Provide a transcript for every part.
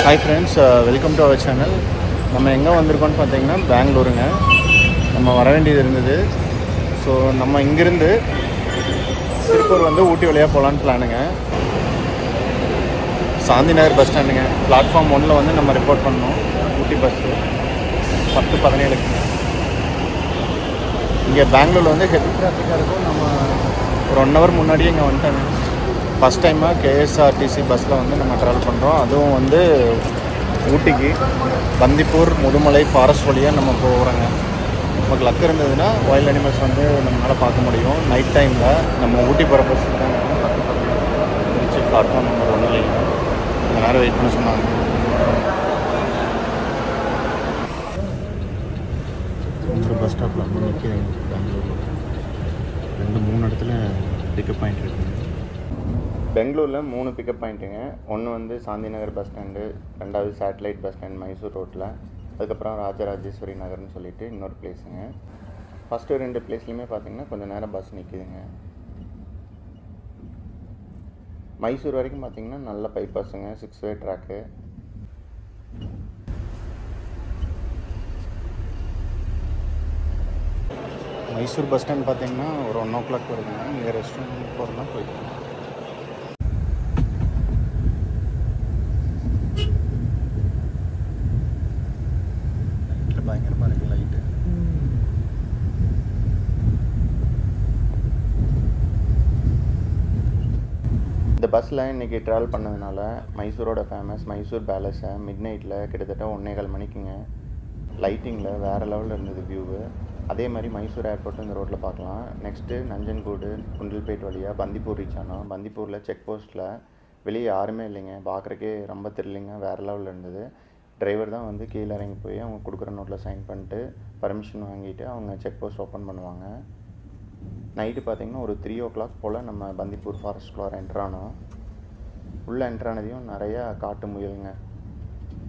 Hi friends, welcome to our channel. நம்ம எங்கே வந்திருக்கோம்னு பார்த்தீங்கன்னா பெங்களூருங்க. நம்ம வர வேண்டியது இருந்தது. ஸோ நம்ம இங்கேருந்து திருப்பூர் வந்து ஊட்டி வழியாக போகலான்னு பிளானுங்க. சாந்தி நகர் பஸ் ஸ்டாண்டுங்க. பிளாட்ஃபார்ம் 1 வந்து நம்ம ரிப்போர்ட் பண்ணோம். ஊட்டி பஸ்ஸு 10:17. இங்கே பெங்களூரில் வந்து ஹெவி டிராஃபிக்காக இருக்கும். நம்ம ஒரு 1 hour முன்னாடியே இங்கே வந்துட்டாங்க. ஃபஸ்ட் டைமாக கேஎஸ்ஆர்டிசி பஸ்ஸில் வந்து நம்ம ட்ராவல் பண்ணுறோம். அதுவும் வந்து ஊட்டிக்கு பந்திப்பூர் முதுமலை ஃபாரஸ்ட் வழியாக நம்ம போகிறோங்க. நமக்கு லக் இருந்ததுன்னா வைல்ட் அனிமல்ஸ் வந்து நம்மளால் பார்க்க முடியும். நைட் டைமில் நம்ம ஊட்டி போகிற பஸ் திருச்சி பிளாட்ஃபார்ம் நம்பர் 1 கொஞ்ச நேரம் வெயிட் பண்ண சொன்னாங்க. ஒரு பஸ் ஸ்டாப்பில் வந்து நிற்கிறேங்க. பெங்களூரில் 2-3 இடத்துல பிக்கப் பாயிண்ட் இருக்குங்க. பெங்களூரில் 3 பிக்கப் பாயிண்ட்டுங்க. ஒன்று வந்து சாந்தி நகர் பஸ் ஸ்டாண்டு, 2வது சேட்டலைட் பஸ் ஸ்டாண்ட் மைசூர் ரோட்டில், அதுக்கப்புறம் ராஜராஜேஸ்வரி நகர்னு சொல்லிட்டு இன்னொரு பிளேஸுங்க. ஃபஸ்ட்டு 2 பிளேஸ்லையுமே பார்த்திங்கன்னா கொஞ்சம் நேரம் பஸ் நிற்கிதுங்க. மைசூர் வரைக்கும் பார்த்திங்கன்னா நல்ல பைபாஸுங்க, 6-way track. Mysore bus stand பார்த்திங்கன்னா ஒரு 1 o'clock வருதுங்க. இங்கே ரெஸ்டாரண்ட் போகிறதுனா போய்ட்டு பயங்கரமாக இருக்குது லைட்டு. இந்த பஸ்ஸில் இன்றைக்கி ட்ராவல் பண்ணதுனால மைசூரோட ஃபேமஸ் மைசூர் பேலஸை மிட் நைட்டில் கிட்டத்தட்ட 1:15 மணிக்குங்க லைட்டிங்கில் வேறு லெவலில் இருந்தது வியூவு. அதே மாதிரி மைசூர் ஏர்போர்ட்டும் இந்த ரோட்டில் பார்க்கலாம். நெக்ஸ்ட்டு நஞ்சன்கூடு குண்டல்பேட் வழியாக பந்திப்பூர் ரீச் ஆனோம். பந்திப்பூரில் செக் போஸ்ட்டில் வெளியே யாருமே இல்லைங்க. பார்க்குறக்கே ரொம்ப த்ரில்லிங்காக வேறு லெவலில் இருந்தது. டிரைவர் தான் வந்து கீழே இறங்கி போய் அவங்க கொடுக்குற நோட்டில் சைன் பண்ணிட்டு பர்மிஷன் வாங்கிட்டு அவங்க செக் போஸ்ட் ஓப்பன் பண்ணுவாங்க. நைட்டு பார்த்திங்கன்னா ஒரு 3 o'clock போல் நம்ம பந்திப்பூர் ஃபாரஸ்ட்குள்ளார என்ட்ரானோம். உள்ளே என்ட்ரானதையும் நிறையா காட்டு முயலுங்க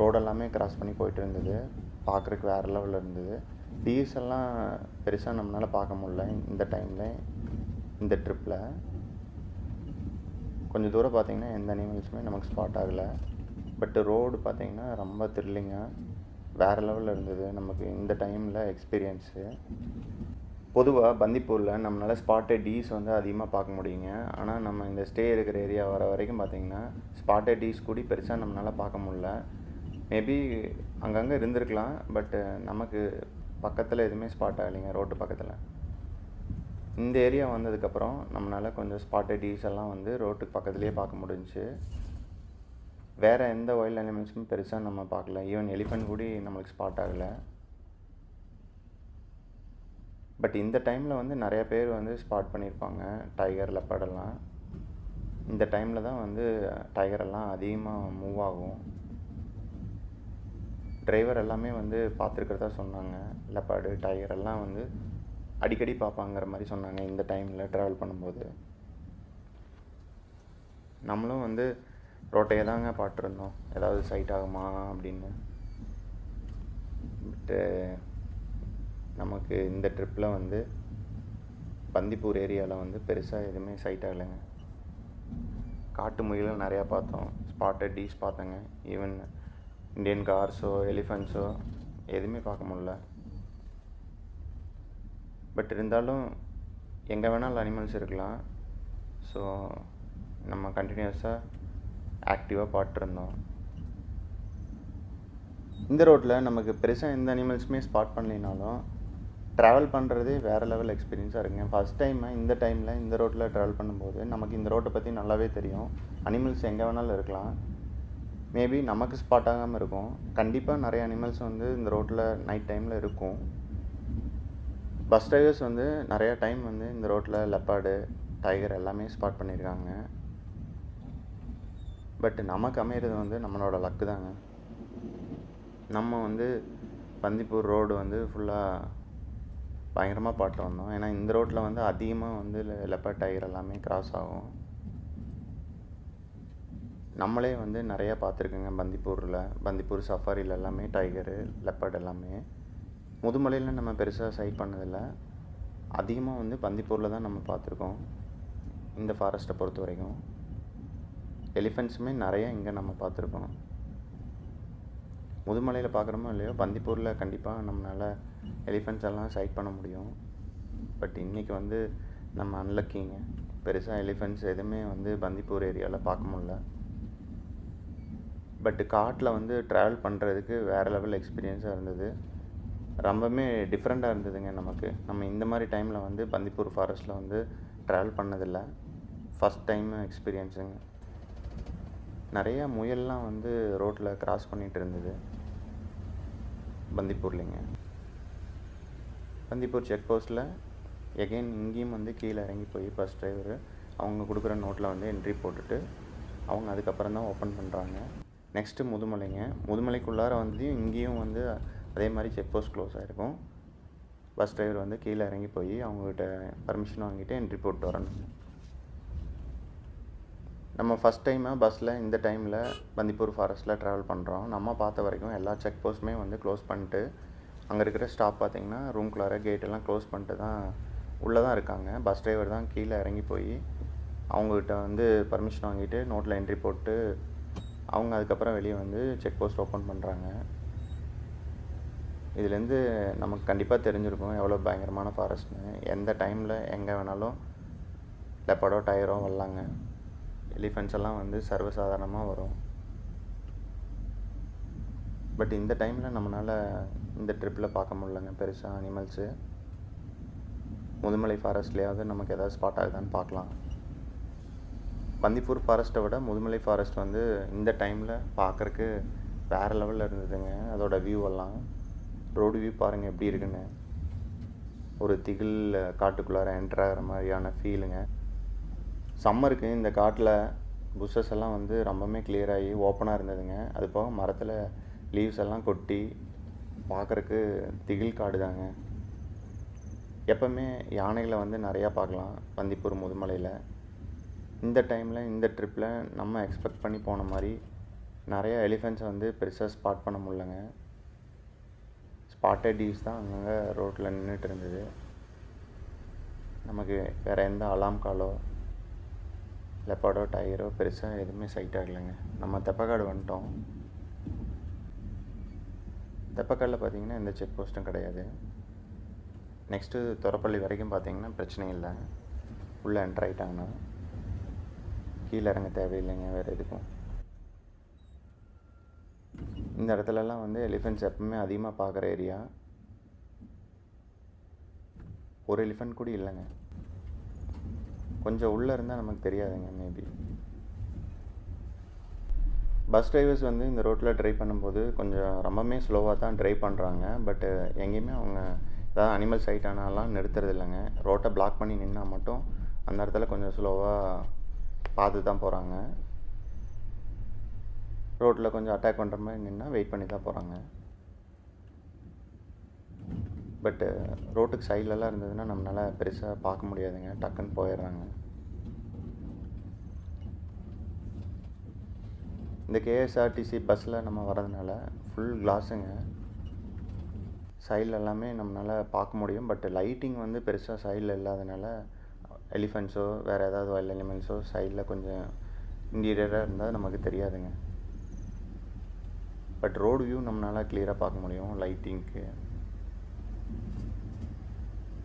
ரோடெல்லாமே கிராஸ் பண்ணி போயிட்டு இருந்தது. பார்க்குறக்கு வேறு லெவலில் இருந்தது. டீஸ் எல்லாம் பெருசாக நம்மளால் பார்க்க முடியல இந்த டைமில். இந்த ட்ரிப்பில் கொஞ்சம் தூரம் பார்த்திங்கன்னா எந்த அனிமல்ஸுமே நமக்கு ஸ்பாட் ஆகலை. பட் ரோடு பார்த்திங்கன்னா ரொம்ப த்ரில்லிங்காக வேறு லெவலில் இருந்தது நமக்கு இந்த டைமில் எக்ஸ்பீரியன்ஸு. பொதுவாக பந்திப்பூரில் நம்மளால் ஸ்பாட்டட் டீஸ் வந்து அதிகமாக பார்க்க முடியுங்க. ஆனால் நம்ம இந்த ஸ்டே இருக்கிற ஏரியா வர வரைக்கும் பார்த்திங்கன்னா ஸ்பாட்டட் டீஸ் கூடி பெருசாக நம்மளால் பார்க்க முடியல. மேபி அங்கங்கே இருந்திருக்கலாம். பட்டு நமக்கு பக்கத்தில் எதுவுமே ஸ்பாட் ஆகலைங்க ரோட்டு பக்கத்தில். இந்த ஏரியா வந்ததுக்கப்புறம் நம்மளால் கொஞ்சம் ஸ்பாட்டட் டீஸ் எல்லாம் வந்து ரோட்டுக்கு பக்கத்துலேயே பார்க்க முடிஞ்சிச்சு. வேறு எந்த வைல்ட் அனிமல்ஸுமே பெருசாக நம்ம பார்க்கல. ஈவன் எலிஃபண்ட் கூட நம்மளுக்கு ஸ்பாட் ஆகலை. பட் இந்த டைமில் வந்து நிறைய பேர் வந்து ஸ்பாட் பண்ணியிருப்பாங்க டைகர் லெப்பர்டெல்லாம். இந்த டைமில் தான் வந்து டைகரெல்லாம் அதிகமாக மூவ் ஆகும். டிரைவர் எல்லாமே வந்து பார்த்துருக்கிறதா சொன்னாங்க. லெப்பர்டு டைகர் எல்லாம் வந்து அடிக்கடி பார்ப்பாங்கிற மாதிரி சொன்னாங்க இந்த டைமில் ட்ராவல் பண்ணும்போது. நம்மளும் வந்து ரோட்டையே தாங்க பார்த்துருந்தோம் ஏதாவது சைட் ஆகுமா அப்படின்னு. பட்டு நமக்கு இந்த ட்ரிப்பில் வந்து பந்திப்பூர் ஏரியாவில் வந்து பெருசாக எதுவுமே சைட் ஆகலைங்க. காட்டு முயலும் நிறையா பார்த்தோம். ஸ்பாட்டட் டீஸ் பார்த்தேங்க. ஈவன் இண்டியன் கார்ஸோ எலிஃபண்ட்ஸோ எதுவுமே பார்க்க முடில. பட் இருந்தாலும் எங்கே வேணாலும் அனிமல்ஸ் இருக்கலாம். ஸோ நம்ம கண்டினியூஸாக ஆக்டிவாக பார்த்துருந்தோம். இந்த ரோட்டில் நமக்கு பெருசாக எந்த அனிமல்ஸுமே ஸ்பாட் பண்ணலைனாலும் ட்ராவல் பண்ணுறதே வேறு லெவல் எக்ஸ்பீரியன்ஸாக இருக்குங்க. ஃபஸ்ட் டைமாக இந்த டைமில் இந்த ரோட்டில் ட்ராவல் பண்ணும்போது நமக்கு இந்த ரோட்டை பற்றி நல்லாவே தெரியும். அனிமல்ஸ் எங்கே வேணாலும் இருக்கலாம். மேபி நமக்கு ஸ்பாட் ஆகாமல் இருக்கும். கண்டிப்பாக நிறைய அனிமல்ஸ் வந்து இந்த ரோட்டில் நைட் டைமில் இருக்கும். பஸ் டிரைவர்ஸ் வந்து நிறையா டைம் வந்து இந்த ரோட்டில் லெப்பர்டு டைகர் எல்லாமே ஸ்பாட் பண்ணியிருக்காங்க. பட் நமக்கு அமையிறது வந்து நம்மளோட லக்கு தாங்க. நம்ம வந்து பந்திப்பூர் ரோடு வந்து ஃபுல்லாக பயங்கரமாக பார்த்து வந்தோம். ஏன்னா இந்த ரோட்டில் வந்து அதிகமாக வந்து லெப்பர்ட் டைகர் எல்லாமே கிராஸ் ஆகும். நம்மளே வந்து நிறையா பார்த்துருக்குங்க பந்திப்பூர் சஃபாரியில் எல்லாமே டைகரு லெப்பர்ட் எல்லாமே. முதுமலையில் நம்ம பெருசாக சைட் பண்ணதில்லை. அதிகமாக வந்து பந்திப்பூரில் தான் நம்ம பார்த்துருக்கோம் இந்த ஃபாரஸ்ட்டை பொறுத்த வரைக்கும். எலிஃபெண்ட்ஸுமே நிறைய இங்கே நம்ம பார்த்துருக்கோம். முதுமலையில் பார்க்குறோமோ இல்லையோ, பந்திப்பூரில் கண்டிப்பாக நம்மளால் எலிஃபெண்ட்ஸ் எல்லாம் சைட் பண்ண முடியும். பட் இன்றைக்கி வந்து நம்ம அன்லக்கிங்க, பெருசாக எலிஃபெண்ட்ஸ் எதுவுமே வந்து பந்திப்பூர் ஏரியாவில் பார்க்க முடியல. பட் காட்டில் வந்து ட்ராவல் பண்ணுறதுக்கு வேறு லெவல் எக்ஸ்பீரியன்ஸாக இருந்தது. ரொம்பவுமே டிஃப்ரெண்ட்டாக இருந்ததுங்க நமக்கு. நம்ம இந்த மாதிரி டைமில் வந்து பந்திப்பூர் ஃபாரஸ்ட்டில் வந்து ட்ராவல் பண்ணதில்லை, ஃபஸ்ட் டைம் எக்ஸ்பீரியன்ஸுங்க. நிறையா முயல்லாம் வந்து ரோட்டில் கிராஸ் பண்ணிகிட்டு இருந்தது பந்திப்பூர்லேங்க. பந்திப்பூர் செக் போஸ்ட்டில் எகெயின் இங்கேயும் வந்து கீழே இறங்கி போய் பஸ் டிரைவர் அவங்க கொடுக்குற நோட்டில் வந்து என்ட்ரி போட்டுட்டு அவங்க அதுக்கப்புறம் தான் ஓப்பன் பண்ணுறாங்க. நெக்ஸ்ட்டு முதுமலைங்க. முதுமலைக்குள்ளார வந்து இங்கேயும் வந்து அதே மாதிரி செக் போஸ்ட் க்ளோஸ் ஆகிருக்கும். பஸ் டிரைவர் வந்து கீழே இறங்கி போய் அவங்ககிட்ட பர்மிஷன் வாங்கிட்டு என்ட்ரி போட்டு வரணும். நம்ம ஃபஸ்ட் டைமாக பஸ்ஸில் இந்த டைமில் பந்திப்பூர் ஃபாரஸ்ட்டில் ட்ராவல் பண்ணுறோம். நம்ம பார்த்த வரைக்கும் எல்லா செக் போஸ்ட்டுமே வந்து க்ளோஸ் பண்ணிட்டு, அங்கே இருக்கிற ஸ்டாப் பார்த்திங்கன்னா ரூம்குள்ளார கேட்டெல்லாம் க்ளோஸ் பண்ணிட்டு தான் உள்ளே தான் இருக்காங்க. பஸ் டிரைவர் தான் கீழே இறங்கி போய் அவங்ககிட்ட வந்து பர்மிஷன் வாங்கிட்டு நோட்டில் என்ட்ரி போட்டு அவங்க அதுக்கப்புறம் வெளியே வந்து செக் போஸ்ட் ஓப்பன் பண்ணுறாங்க. இதுலேருந்து நமக்கு கண்டிப்பாக தெரிஞ்சிருக்கும் எவ்வளோ பயங்கரமான ஃபாரஸ்ட்னு. எந்த டைமில் எங்கே வேணாலும் லெப்பர்டோ டயரோ வரலாங்க. எலிஃபெண்ட்ஸ் எல்லாம் வந்து சர்வசாதாரணமாக வரும். பட் இந்த டைமில் நம்மளால் இந்த ட்ரிப்பில் பார்க்க முடியலங்க பெருசாக அனிமல்ஸு. முதுமலை ஃபாரஸ்ட்லேயாவது நமக்கு எதாவது ஸ்பாட் ஆகுதான்னு பார்க்கலாம். பந்திப்பூர் ஃபாரஸ்ட்டை விட முதுமலை ஃபாரஸ்ட் வந்து இந்த டைமில் பார்க்குறக்கு வேறு லெவலில் இருந்ததுங்க. அதோட வியூவெல்லாம் ரோடு வியூ பாருங்கள் எப்படி இருக்குன்னு. ஒரு திகில் காட்டுக்குள்ளார என்ட்ரு ஆகிற மாதிரியான ஃபீலுங்க. சம்மருக்கு இந்த காட்டில் புஷ்ஷஸ் எல்லாம் வந்து ரொம்பவுமே கிளியராகி ஓப்பனாக இருந்ததுங்க. அது போக மரத்தில் லீவ்ஸ் எல்லாம் கொட்டி பார்க்குறக்கு திகில் காடு தாங்க. எப்போவுமே யானைகளை வந்து நிறையா பார்க்கலாம் பந்திப்பூர் முதுமலையில். இந்த டைமில் இந்த ட்ரிப்பில் நம்ம எக்ஸ்பெக்ட் பண்ணி போன மாதிரி நிறையா எலிஃபெண்ட்ஸை வந்து பெருசாக ஸ்பாட் பண்ண முடியலங்க. ஸ்பாட்டட் டீவ்ஸ் தான் அங்கங்கே ரோட்டில் நின்றுட்டு இருந்தது. நமக்கு வேறு எந்த அலாம் காலோ லெப்பர்டோ டயரோ பெருசாக எதுவுமே சைட் ஆகலைங்க. நம்ம தெப்பக்காடு வந்துட்டோம். தெப்பக்காடில் பார்த்திங்கன்னா எந்த செக் போஸ்ட்டும் கிடையாது. நெக்ஸ்ட்டு தொரப்பள்ளி வரைக்கும் பார்த்திங்கன்னா பிரச்சனை இல்லை. உள்ளே என்ட்ரு ஆகிட்டாங்கன்னா கீழே இறங்க தேவையில்லைங்க வேறு எதுக்கும். இந்த இடத்துலலாம் வந்து எலிஃபெண்ட்ஸ் எப்பவுமே அதிகமாக பார்க்குற ஏரியா. ஒரு எலிஃபெண்ட் கூட இல்லைங்க. கொஞ்சம் உள்ளே இருந்தால் நமக்கு தெரியாதுங்க. மேபி பஸ் டிரைவர்ஸ் வந்து இந்த ரோட்டில் ட்ரைவ் பண்ணும்போது கொஞ்சம் ரொம்பவுமே ஸ்லோவாக தான் ட்ரைவ் பண்ணுறாங்க. பட்டு எங்கேயுமே அவங்க ஏதாவது அனிமல் சைட் ஆனாலாம் நிறுத்துறது இல்லைங்க. ரோட்டை பிளாக் பண்ணி நின்னால் மட்டும் அந்த இடத்துல கொஞ்சம் ஸ்லோவாக பார்த்து தான் போகிறாங்க. ரோட்டில் கொஞ்சம் அட்டாக் பண்ணுற மாதிரி நின்னால் வெயிட் பண்ணி தான் போகிறாங்க. பட்டு ரோட்டுக்கு சைட்லலாம் இருந்ததுன்னா நம்மளால் பெருசாக பார்க்க முடியாதுங்க. டக்குன்னு போயிடுறாங்க. இந்த கேஎஸ்ஆர்டிசி பஸ்ஸில் நம்ம வரதுனால ஃபுல் கிளாஸுங்க. சைடில் எல்லாமே நம்மளால் பார்க்க முடியும். பட் லைட்டிங் வந்து பெருசாக சைடில் இல்லாதனால எலிஃபெண்ட்ஸோ வேறு ஏதாவது வைல்ட் அனிமல்ஸோ சைடில் கொஞ்சம் இன்டீரியராக இருந்தால் நமக்கு தெரியாதுங்க. பட் ரோடு வியூ நம்மளால் கிளியராக பார்க்க முடியும் லைட்டிங்க்கு.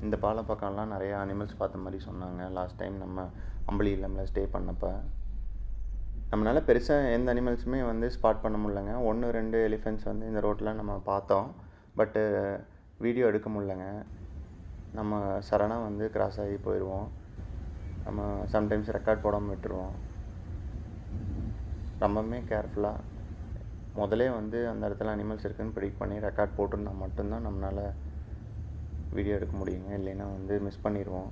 இந்த பாலம் பக்கம்லாம் நிறையா அனிமல்ஸ் பார்த்த மாதிரி சொன்னாங்க லாஸ்ட் டைம் நம்ம அம்பளி இல்லமில் ஸ்டே பண்ணப்போ. நம்மளால் பெருசாக எந்த அனிமல்ஸுமே வந்து ஸ்பாட் பண்ண முடியலங்க. 1-2 எலிஃபெண்ட்ஸ் வந்து இந்த ரோட்டில் நம்ம பார்த்தோம். பட்டு வீடியோ எடுக்க முடியலங்க. நம்ம சடனாக வந்து கிராஸ் ஆகி போயிடுவோம். நம்ம சம்டைம்ஸ் ரெக்கார்ட் போடாமல் விட்டுருவோம். ரொம்பவுமே கேர்ஃபுல்லாக முதலே வந்து அந்த இடத்துல அனிமல்ஸ் இருக்குதுன்னு ப்ரிடிக்ட் பண்ணி ரெக்கார்ட் போட்டிருந்தா மட்டும்தான் நம்மளால் வீடியோ எடுக்க முடியுங்க. இல்லைன்னா வந்து மிஸ் பண்ணிடுவோம்.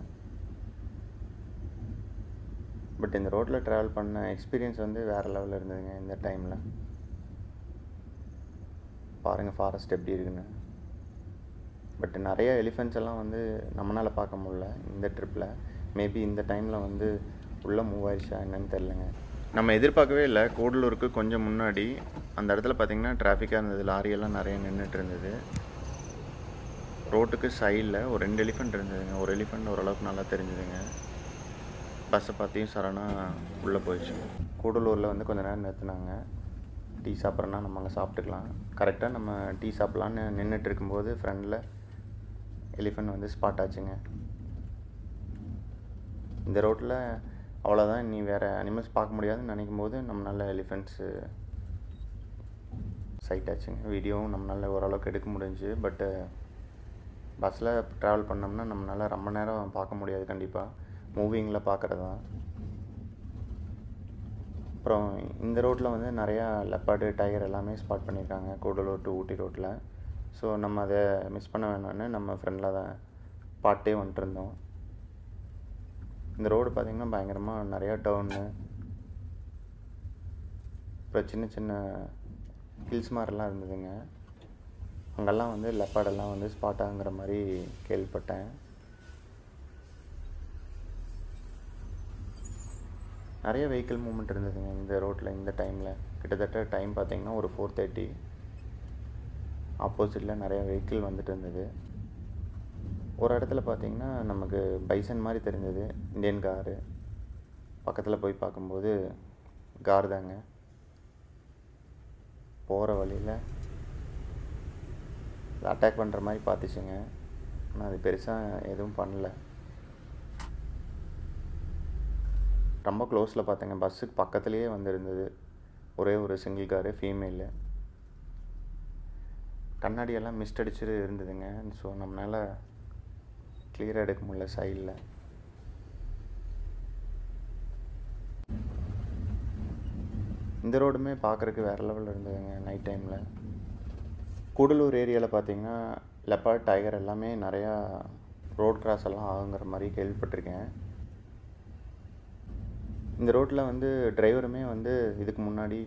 பட் இந்த ரோட்டில் ட்ராவல் பண்ண எக்ஸ்பீரியன்ஸ் வந்து வேறு லெவலில் இருந்ததுங்க. இந்த டைமில் பாருங்கள் ஃபாரஸ்ட் எப்படி இருக்குன்னு. பட் நிறைய எலிஃபெண்ட்ஸ் எல்லாம் வந்து நம்மளால் பார்க்க முடியல இந்த ட்ரிப்பில். மேபி இந்த டைமில் வந்து உள்ளே மூவ் ஆயிடுச்சா என்னன்னு தெரிலங்க. நம்ம எதிர்பார்க்கவே இல்லை. கூடலூருக்கு கொஞ்சம் முன்னாடி அந்த இடத்துல பார்த்திங்கன்னா டிராஃபிக்காக இருந்தது. லாரியெல்லாம் நிறைய நின்றுட்டு இருந்தது. ரோட்டுக்கு சைடில் ஒரு 2 எலிஃபெண்ட் இருந்ததுங்க. ஒரு எலிஃபெண்ட் ஓரளவுக்கு நல்லா தெரிஞ்சுதுங்க. பஸ்ஸை பார்த்தியும் சரணாக உள்ளே போயிடுச்சு. கூடலூரில் வந்து கொஞ்சம் நேரம் நிறுத்தினாங்க. டீ சாப்பிட்றோன்னா நம்ம அங்கே சாப்பிட்டுக்கலாம். கரெக்டாக நம்ம டீ சாப்பிட்லான்னு நின்றுட்டு இருக்கும்போது ஃப்ரெண்டில் எலிஃபண்ட் வந்து ஸ்பாட் ஆச்சுங்க. இந்த ரோட்டில் அவ்வளோதான், நீ வேறு அனிமல்ஸ் பார்க்க முடியாதுன்னு நினைக்கும் போது நம்மளால் எலிஃபெண்ட்ஸு சைட் ஆச்சுங்க. வீடியோவும் நம்மளால் ஓரளவுக்கு எடுக்க முடிஞ்சு. பட்டு பஸ்ஸில் ட்ராவல் பண்ணோம்னா நம்மளால் ரொம்ப நேரம் பார்க்க முடியாது. கண்டிப்பாக மூவிங்கில் பார்க்குறது தான். அப்புறம் இந்த ரோட்டில் வந்து நிறையா லெப்பார்டு, டைகர் எல்லாமே ஸ்பாட் பண்ணியிருக்காங்க கூடலூர் டு ஊட்டி ரோட்டில். ஸோ நம்ம அதை மிஸ் பண்ண வேணான்னு நம்ம ஃப்ரெண்டில் தான் பாட்டே வந்துட்டு இருந்தோம். இந்த ரோடு பார்த்திங்கன்னா பயங்கரமாக நிறையா டவுனு, அப்புறம் சின்ன சின்ன ஹில்ஸ் மாதிரிலாம் இருந்ததுங்க. அங்கெல்லாம் வந்து லெப்பார்டெல்லாம் வந்து ஸ்பாட் ஆகுங்கிற மாதிரி கேள்விப்பட்டேன். நிறைய வெஹிக்கிள் மூவ்மெண்ட் இருந்ததுங்க இந்த ரோட்டில். இந்த டைமில் கிட்டத்தட்ட டைம் பார்த்திங்கன்னா ஒரு 4:30. ஆப்போசிட்டில் நிறைய வெஹிக்கிள் வந்துட்டு இருந்தது. ஒரு இடத்துல பார்த்திங்கன்னா நமக்கு பைசன் மாதிரி தெரிஞ்சது, இந்தியன் காரு. பக்கத்தில் போய் பார்க்கும்போது கார் தாங்க. போகிற வழியில் அட்டாக் பண்ணுற மாதிரி பார்த்துச்சுங்க. ஆனால் அது பெருசாக எதுவும் பண்ணல. ரொம்ப க்ளோஸில் பார்த்தேங்க. பஸ்ஸுக்கு பக்கத்துலேயே வந்துருந்தது ஒரே ஒரு சிங்கிள் காரு, ஃபீமேலு. கண்ணாடியெல்லாம் மிஸ்ட் அடிச்சுட்டு இருந்ததுங்க. ஸோ நம்மளால் கிளியராக எடுக்க முடியல சைடில். இந்த ரோடுமே பார்க்குறதுக்கு வேறு லெவலில் இருந்ததுங்க நைட் டைமில். கூடலூர் ஏரியாவில் பார்த்திங்கன்னா லெப்பார்ட், டைகர் எல்லாமே நிறையா ரோட் கிராஸ் எல்லாம் ஆகுங்கிற மாதிரி கேள்விப்பட்டிருக்கேன். இந்த ரோட்டில் வந்து டிரைவருமே வந்து இதுக்கு முன்னாடி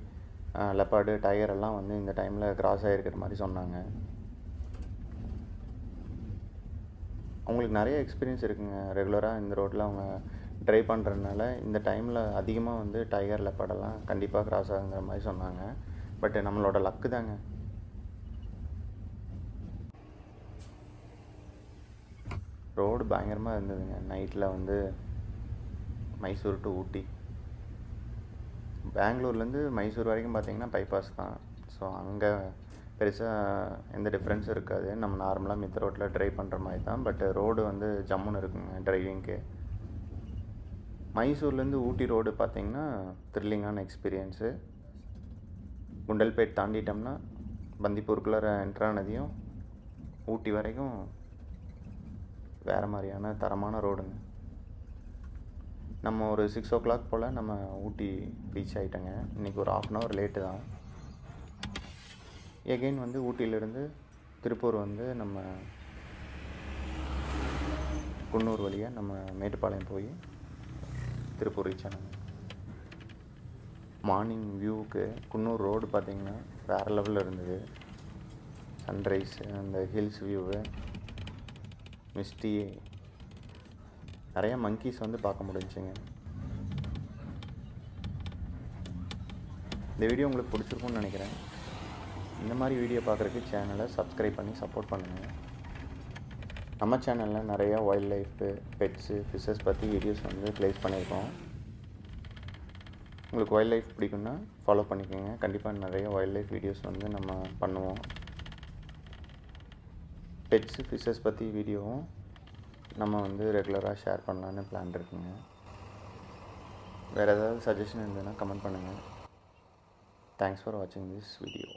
லெப்பார்டு, டைகர் எல்லாம் வந்து இந்த டைமில் கிராஸ் ஆகிருக்கிற மாதிரி சொன்னாங்க. அவங்களுக்கு நிறைய எக்ஸ்பீரியன்ஸ் இருக்குங்க. ரெகுலராக இந்த ரோட்டில் அவங்க ட்ரைவ் பண்ணுறதுனால இந்த டைமில் அதிகமாக வந்து டைகர், லெப்பார்டெல்லாம் கண்டிப்பாக கிராஸ் ஆகுங்கிற மாதிரி சொன்னாங்க. பட் நம்மளோட லக்கு தாங்க. ரோடு பயங்கரமாக இருந்ததுங்க நைட்டில். வந்து மைசூர் டு ஊட்டி, பெங்களூர்லேருந்து மைசூர் வரைக்கும் பார்த்திங்கன்னா பைபாஸ் தான். ஸோ அங்கே பெருசாக எந்த டிஃப்ரென்ஸும் இருக்காது. நம்ம நார்மலாக மித்த ரோட்டில் ட்ரைவ் பண்ணுற மாதிரி தான். பட் ரோடு வந்து ஜம்முன்னு இருக்குங்க டிரைவிங்க்கு. மைசூர்லேருந்து ஊட்டி ரோடு பார்த்திங்கன்னா த்ரில்லிங்கான எக்ஸ்பீரியன்ஸு. குண்டல்பேட் தாண்டிட்டோம்னா பந்திப்பூருக்குள்ளே என்ட்ரானதையும் ஊட்டி வரைக்கும் வேறு மாதிரியான தரமான ரோடுங்க. நம்ம ஒரு 6 o'clock போல் நம்ம ஊட்டி ரீச் ஆகிட்டோங்க. இன்றைக்கி ஒரு 1/2 hour லேட்டு தான். எகெயின் வந்து ஊட்டியிலேருந்து திருப்பூர் வந்து நம்ம குன்னூர் வழியாக நம்ம மேட்டுப்பாளையம் போய் திருப்பூர் ரீச் ஆனோங்க. மார்னிங் வியூவுக்கு குன்னூர் ரோடு பார்த்திங்கன்னா வேறு லெவலில் இருந்தது. சன்ரைஸு, அந்த ஹில்ஸ் வியூவு, மிஸ்டி, நிறையா மங்கீஸ் வந்து பார்க்க முடிஞ்சுங்க. இந்த வீடியோ உங்களுக்கு பிடிச்சிருக்கும்னு நினைக்கிறேன். இந்த மாதிரி வீடியோ பார்க்குறதுக்கு சேனலை சப்ஸ்கிரைப் பண்ணி சப்போர்ட் பண்ணுங்கள். நம்ம சேனலில் நிறையா வைல்ட் லைஃபு, பெட்ஸு, ஃபிஷ்ஷஸ் பற்றி வீடியோஸ் வந்து ப்ளேஸ் பண்ணியிருக்கோம். உங்களுக்கு வைல்ட் லைஃப் பிடிக்குன்னா ஃபாலோ பண்ணிக்கோங்க. கண்டிப்பாக நிறைய வைல்ட் லைஃப் வீடியோஸ் வந்து நம்ம பண்ணுவோம். பெட்ஸு, ஃபிஷ்ஷஸ் பற்றி வீடியோவும் நம்ம வந்து ரெகுலராக ஷேர் பண்ணலான்னு பிளான் இருக்குங்க. வேறு ஏதாவது சஜஷன் இருந்ததுன்னா கமெண்ட் பண்ணுங்கள். தேங்க்ஸ் ஃபார் வாட்சிங் திஸ் வீடியோ.